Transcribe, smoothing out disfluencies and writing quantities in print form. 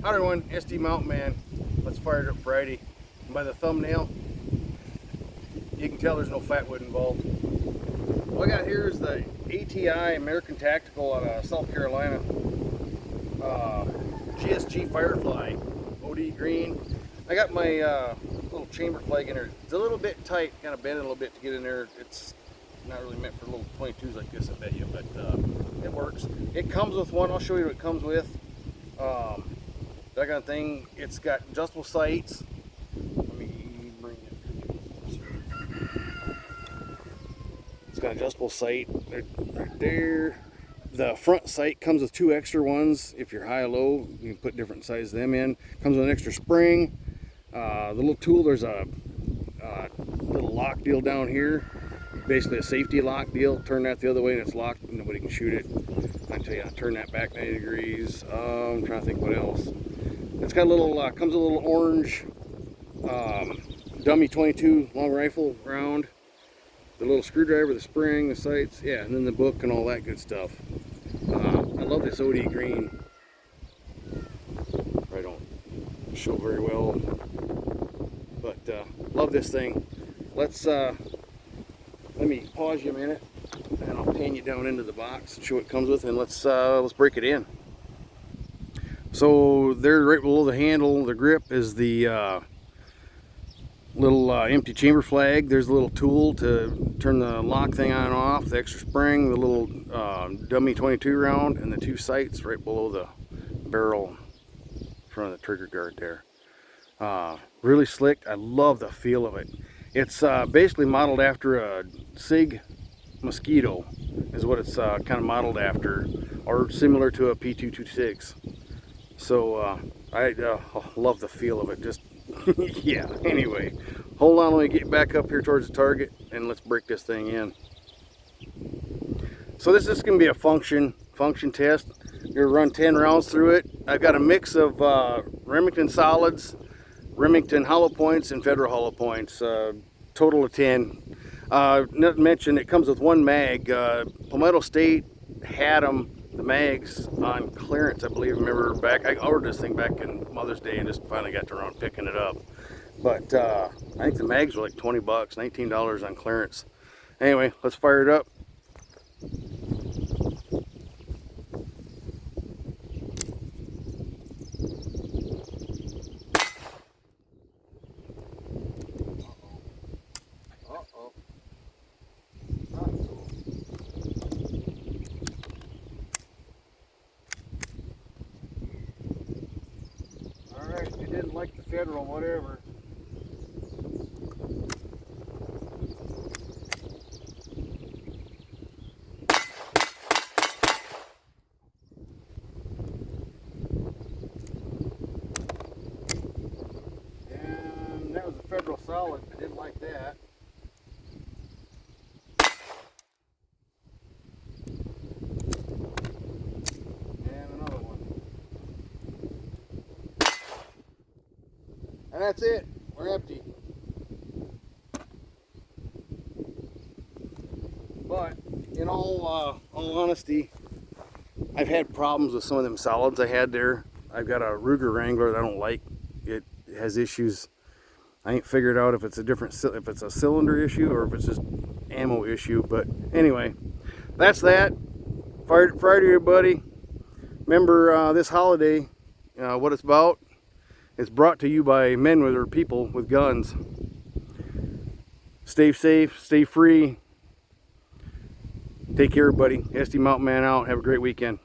Hi everyone, SD Mountain Man. Let's fire it up Friday. And by the thumbnail, you can tell there's no fat wood involved. What I got here is the A.T.I American Tactical out of South Carolina. G.S.G Firefly, OD green. I got my little chamber flag in there. It's a little bit tight, kind of bent a little bit to get in there. It's not really meant for little 22s like this, I bet you, but it works. It comes with one. I'll show you what it comes with. That kind of thing. It's got adjustable sights. Let me bring it. It's got adjustable sight right there. The front sight comes with 2 extra ones. If you're high or low, you can put different sizes of them in. Comes with an extra spring. The little tool, there's a little lock deal down here. Basically a safety lock deal. Turn that the other way and it's locked and nobody can shoot it. I tell you, turn that back 90 degrees. I'm trying to think what else. It's got a little, comes with a little orange dummy 22 long rifle round. The little screwdriver, the spring, the sights, yeah, and then the book and all that good stuff. I love this OD green. I don't show very well, but love this thing. Let's let me pause you a minute, and I'll pan you down into the box and show what it comes with, and let's break it in. So there, right below the handle, the grip is the little empty chamber flag. There's a little tool to turn the lock thing on and off, the extra spring, the little dummy 22 round, and the 2 sights right below the barrel in front of the trigger guard there. Really slick. I love the feel of it. It's basically modeled after a SIG Mosquito is what it's kind of modeled after, or similar to a P226. So I love the feel of it. Just yeah, anyway, hold on, let me get back up here towards the target and let's break this thing in. So this is going to be a function test. You're going to run 10 rounds through it. I've got a mix of Remington solids, Remington hollow points, and Federal hollow points, total of 10. Not to mention it comes with 1 mag. Palmetto State had them, the mags, on clearance, I believe. Remember back, I ordered this thing back in Mother's Day and just finally got around picking it up. But I think the mags were like 20 bucks, $19 on clearance. Anyway, let's fire it up. Alright, you didn't like the Federal, whatever. And that was a Federal solid, I didn't like that. And another one. And that's it. We're empty. But in all honesty, I've had problems with some of them solids I had there. I've got a Ruger Wrangler that I don't like. It has issues. I ain't figured out if it's if it's a cylinder issue or if it's just ammo issue. But anyway, that's that. Friday, everybody. Remember this holiday, what it's about. It's brought to you by men or people with guns. Stay safe, stay free. Take care, everybody. SD Mountain Man out. Have a great weekend.